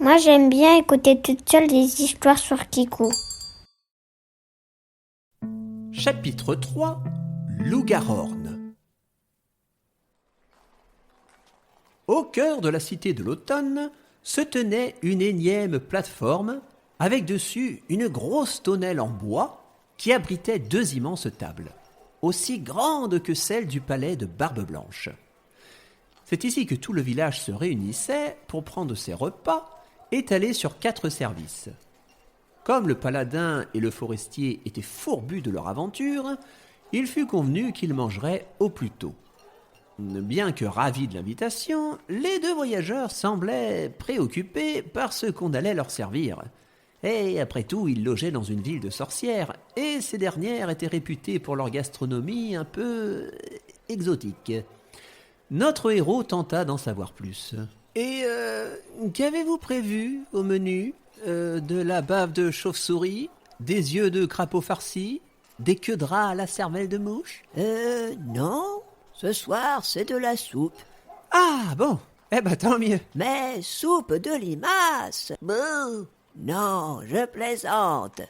Moi, j'aime bien écouter toute seule des histoires sur Kikou. Chapitre 3 Loup-Garorne. Au cœur de la cité de l'automne se tenait une énième plateforme avec dessus une grosse tonnelle en bois qui abritait deux immenses tables, aussi grandes que celles du palais de Barbe-Blanche. C'est ici que tout le village se réunissait pour prendre ses repas, étalés sur 4 services. Comme le paladin et le forestier étaient fourbus de leur aventure, il fut convenu qu'ils mangeraient au plus tôt. Bien que ravis de l'invitation, les deux voyageurs semblaient préoccupés par ce qu'on allait leur servir. Et après tout, ils logeaient dans une ville de sorcières, et ces dernières étaient réputées pour leur gastronomie un peu exotique. Notre héros tenta d'en savoir plus. Et qu'avez-vous prévu au menu ? De la bave de chauve-souris, des yeux de crapaud farcis, des queues de rat à la cervelle de mouche ? Non, ce soir c'est de la soupe. Ah bon, eh ben tant mieux. Mais soupe de limaces. Bouh. Non, je plaisante.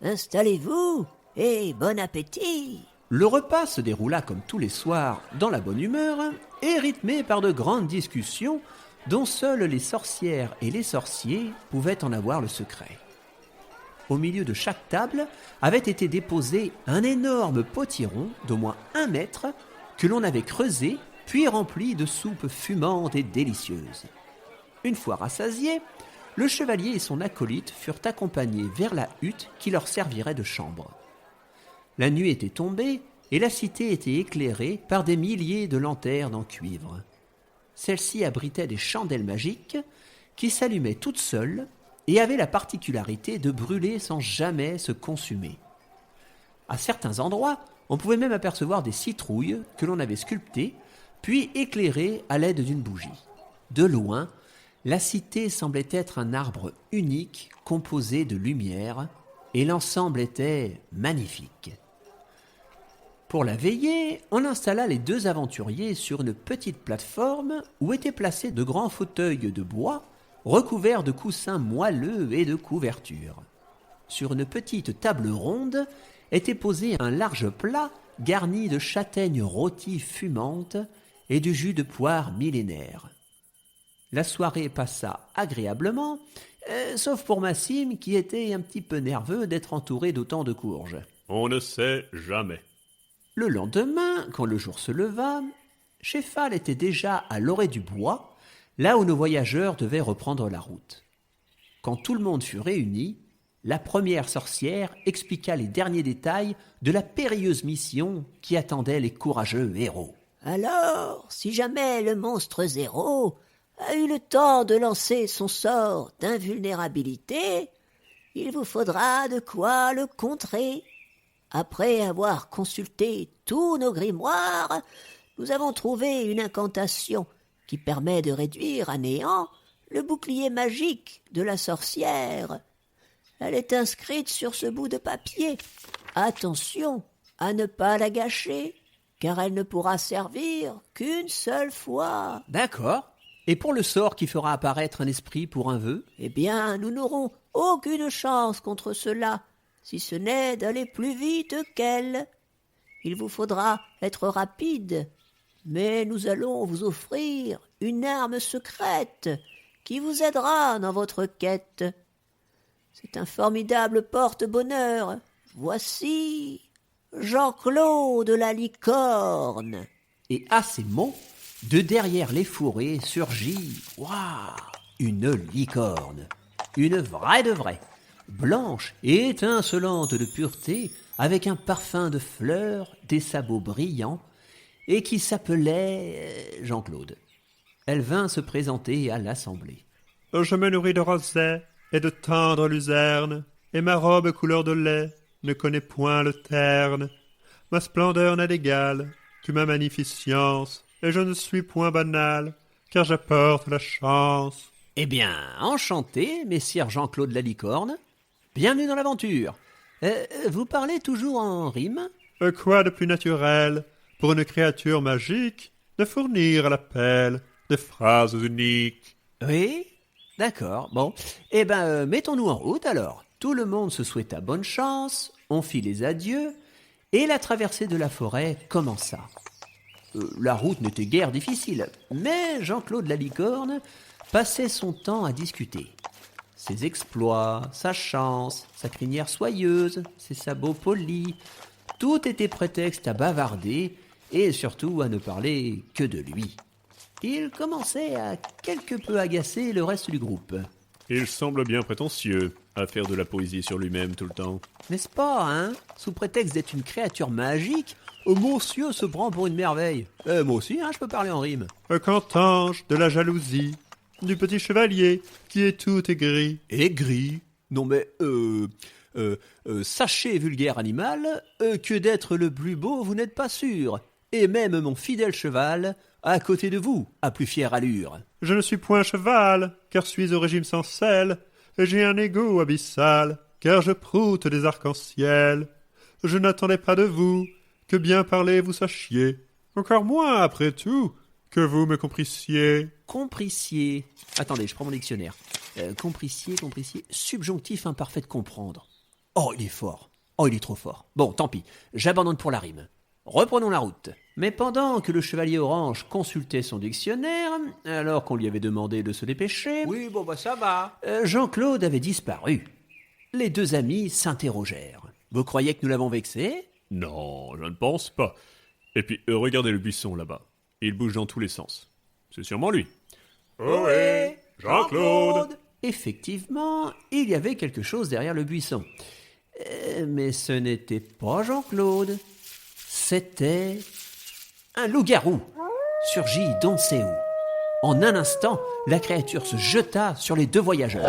Installez-vous et bon appétit. Le repas se déroula comme tous les soirs dans la bonne humeur et rythmé par de grandes discussions dont seules les sorcières et les sorciers pouvaient en avoir le secret. Au milieu de chaque table avait été déposé un énorme potiron d'au moins 1 mètre que l'on avait creusé puis rempli de soupe fumante et délicieuse. Une fois rassasiés, le chevalier et son acolyte furent accompagnés vers la hutte qui leur servirait de chambre. La nuit était tombée et la cité était éclairée par des milliers de lanternes en cuivre. Celles-ci abritaient des chandelles magiques qui s'allumaient toutes seules et avaient la particularité de brûler sans jamais se consumer. À certains endroits, on pouvait même apercevoir des citrouilles que l'on avait sculptées, puis éclairées à l'aide d'une bougie. De loin, la cité semblait être un arbre unique composé de lumière, et l'ensemble était magnifique. Pour la veillée, on installa les deux aventuriers sur une petite plateforme où étaient placés de grands fauteuils de bois recouverts de coussins moelleux et de couvertures. Sur une petite table ronde était posé un large plat garni de châtaignes rôties fumantes et du jus de poire millénaire. La soirée passa agréablement, sauf pour Massim qui était un petit peu nerveux d'être entouré d'autant de courges. On ne sait jamais. Le lendemain, quand le jour se leva, Chéphal était déjà à l'orée du bois, là où nos voyageurs devaient reprendre la route. Quand tout le monde fut réuni, la première sorcière expliqua les derniers détails de la périlleuse mission qui attendait les courageux héros. Alors, si jamais le monstre zéro a eu le temps de lancer son sort d'invulnérabilité, il vous faudra de quoi le contrer. Après avoir consulté tous nos grimoires, nous avons trouvé une incantation qui permet de réduire à néant le bouclier magique de la sorcière. Elle est inscrite sur ce bout de papier. Attention à ne pas la gâcher, car elle ne pourra servir qu'une seule fois. D'accord. Et pour le sort qui fera apparaître un esprit pour un vœu ? Eh bien, nous n'aurons aucune chance contre cela, si ce n'est d'aller plus vite qu'elle. Il vous faudra être rapide, mais nous allons vous offrir une arme secrète qui vous aidera dans votre quête. C'est un formidable porte-bonheur. Voici Jean-Claude la licorne. Et à ces mots, de derrière les fourrés surgit, une licorne, une vraie de vraie, blanche et étincelante de pureté, avec un parfum de fleurs, des sabots brillants, et qui s'appelait Jean-Claude. Elle vint se présenter à l'assemblée. Je me nourris de rosée et de tendre luzerne, et ma robe couleur de lait ne connaît point le terne. Ma splendeur n'a d'égal que ma magnificence, et je ne suis point banal, car j'apporte la chance. Eh bien, enchanté, messire Jean-Claude la licorne. Bienvenue dans l'aventure. Vous parlez toujours en rime ? Quoi de plus naturel pour une créature magique de fournir à l'appel des phrases uniques ? Oui ? D'accord, bon. Eh ben, mettons-nous en route alors. Tout le monde se souhaita bonne chance, on fit les adieux, et la traversée de la forêt commença. La route n'était guère difficile, mais Jean-Claude Lalicorne passait son temps à discuter. Ses exploits, sa chance, sa crinière soyeuse, ses sabots polis, tout était prétexte à bavarder et surtout à ne parler que de lui. Il commençait à quelque peu agacer le reste du groupe. Il semble bien prétentieux à faire de la poésie sur lui-même tout le temps. N'est-ce pas, hein? Sous prétexte d'être une créature magique, monsieur se prend pour une merveille. Moi aussi, hein, je peux parler en rime. Qu'entends-je de la jalousie du petit chevalier qui est tout aigri? Aigri? Non mais, sachez, vulgaire animal, que d'être le plus beau, vous n'êtes pas sûr. Et même mon fidèle cheval, à côté de vous, a plus fière allure. Je ne suis point cheval, car suis au régime sans sel, et j'ai un égo abyssal, car je proute des arcs-en-ciel. Je n'attendais pas de vous que bien parler vous sachiez, encore moins, après tout, que vous me comprissiez. Comprissier. Attendez, je prends mon dictionnaire. Comprissier, subjonctif imparfait de comprendre. Oh, il est fort. Oh, il est trop fort. Bon, tant pis, j'abandonne pour la rime. Reprenons la route. Mais pendant que le chevalier orange consultait son dictionnaire, alors qu'on lui avait demandé de se dépêcher... Oui, bon bah ça va. Jean-Claude avait disparu. Les deux amis s'interrogèrent. Vous croyez que nous l'avons vexé? Non, je ne pense pas. Et puis, regardez le buisson là-bas. Il bouge dans tous les sens. C'est sûrement lui. Ohé, Jean-Claude. Effectivement, il y avait quelque chose derrière le buisson. Mais ce n'était pas Jean-Claude. C'était un loup-garou, surgi d'on ne sait où. En un instant, la créature se jeta sur les deux voyageurs.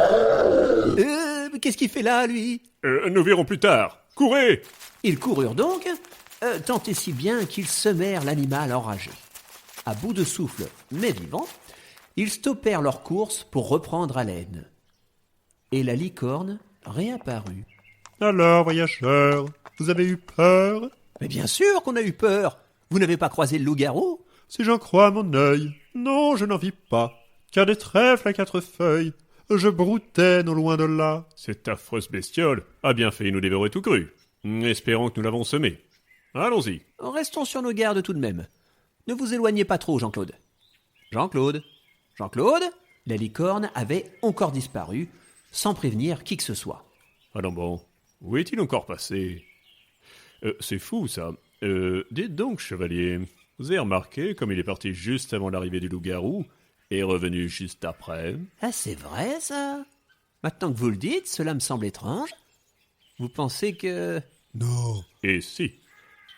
Mais qu'est-ce qu'il fait là, lui? Nous verrons plus tard. Courez! Ils coururent donc, tant et si bien qu'ils semèrent l'animal enragé. À bout de souffle, mais vivant, ils stoppèrent leur course pour reprendre haleine. Et la licorne réapparut. Alors, voyageurs, vous avez eu peur? Mais bien sûr qu'on a eu peur. Vous n'avez pas croisé le loup-garou? Si j'en crois mon œil, non, je n'en vis pas, car des trèfles à quatre feuilles, je broutais non loin de là. Cette affreuse bestiole a bien failli nous dévorer tout cru. Espérons que nous l'avons semé. Allons-y. Restons sur nos gardes tout de même. Ne vous éloignez pas trop, Jean-Claude. Jean-Claude? Jean-Claude? La licorne avait encore disparu, sans prévenir qui que ce soit. Allons bon, où est-il encore passé? C'est fou, ça. Dites donc, chevalier, vous avez remarqué comme il est parti juste avant l'arrivée du loup-garou et est revenu juste après? Ah, c'est vrai, ça? Maintenant que vous le dites, cela me semble étrange. Vous pensez que... Non. Et si,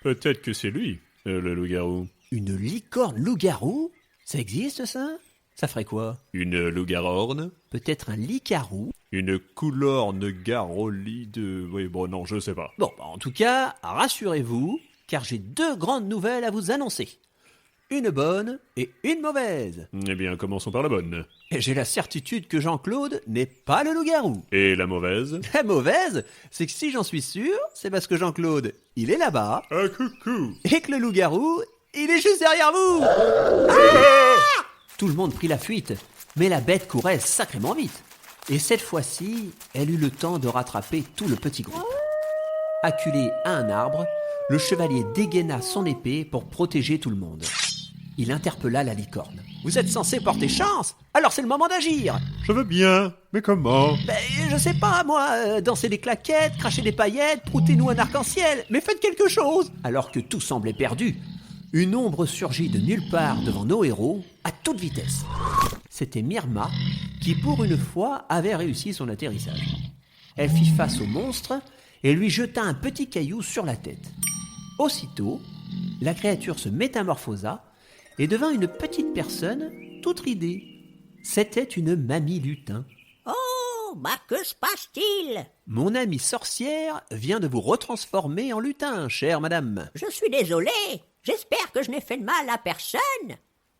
peut-être que c'est lui, le loup-garou. Une licorne loup-garou? Ça existe, ça? Ça ferait quoi? Une loup-garorne? Peut-être un licarou? Une coulorne garolide... Oui, bon, non, je sais pas. Bon, en tout cas, rassurez-vous, car j'ai deux grandes nouvelles à vous annoncer. Une bonne et une mauvaise. Eh bien, commençons par la bonne. Et j'ai la certitude que Jean-Claude n'est pas le loup-garou. Et la mauvaise? La mauvaise, c'est que si j'en suis sûr, c'est parce que Jean-Claude, il est là-bas. Ah, coucou! Et que le loup-garou, il est juste derrière vous. Ah! Tout le monde prit la fuite, mais la bête courait sacrément vite. Et cette fois-ci, elle eut le temps de rattraper tout le petit groupe. Acculé à un arbre, le chevalier dégaina son épée pour protéger tout le monde. Il interpella la licorne. « Vous êtes censé porter chance, alors c'est le moment d'agir !» Je veux bien, mais comment? Je sais pas, moi, danser des claquettes, cracher des paillettes, proutez-nous un arc-en-ciel, mais faites quelque chose !» Alors que tout semblait perdu, une ombre surgit de nulle part devant nos héros, à toute vitesse. C'était Myrma, qui pour une fois avait réussi son atterrissage. Elle fit face au monstre et lui jeta un petit caillou sur la tête. Aussitôt, la créature se métamorphosa et devint une petite personne toute ridée. C'était une mamie lutin. Oh, bah que se passe-t-il? Mon amie sorcière vient de vous retransformer en lutin, chère madame. Je suis désolé, j'espère que je n'ai fait de mal à personne.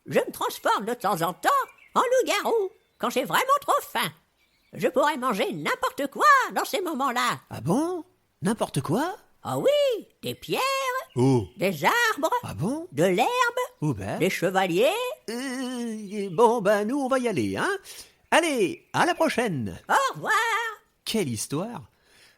Je me transforme de temps en temps en loup-garou quand j'ai vraiment trop faim. Je pourrais manger n'importe quoi dans ces moments-là. Ah bon? N'importe quoi? Ah oui, des pierres, Oh, des arbres, Ah bon? de l'herbe, Oh ben... des chevaliers. Bon, ben nous on va y aller, hein. Allez, à la prochaine. Au revoir. Quelle histoire!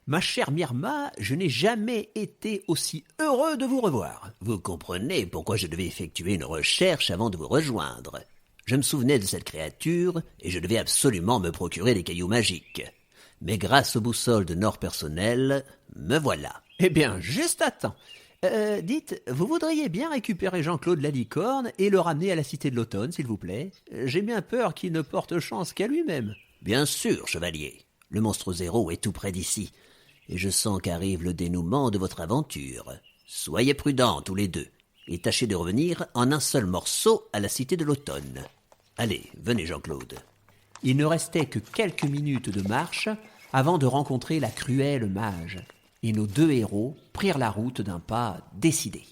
Ma chère Myrma, je n'ai jamais été aussi heureux de vous revoir. Vous comprenez pourquoi je devais effectuer une recherche avant de vous rejoindre. Je me souvenais de cette créature et je devais absolument me procurer des cailloux magiques. Mais grâce aux boussoles de Nord personnel, me voilà. Eh bien, juste à temps. Dites, vous voudriez bien récupérer Jean-Claude la licorne et le ramener à la Cité de l'Automne, s'il vous plaît? J'ai bien peur qu'il ne porte chance qu'à lui-même. Bien sûr, chevalier. Le monstre zéro est tout près d'ici, et je sens qu'arrive le dénouement de votre aventure. Soyez prudents tous les deux, et tâchez de revenir en un seul morceau à la Cité de l'Automne. Allez, venez Jean-Claude. Il ne restait que quelques minutes de marche avant de rencontrer la cruelle mage, et nos deux héros prirent la route d'un pas décidé.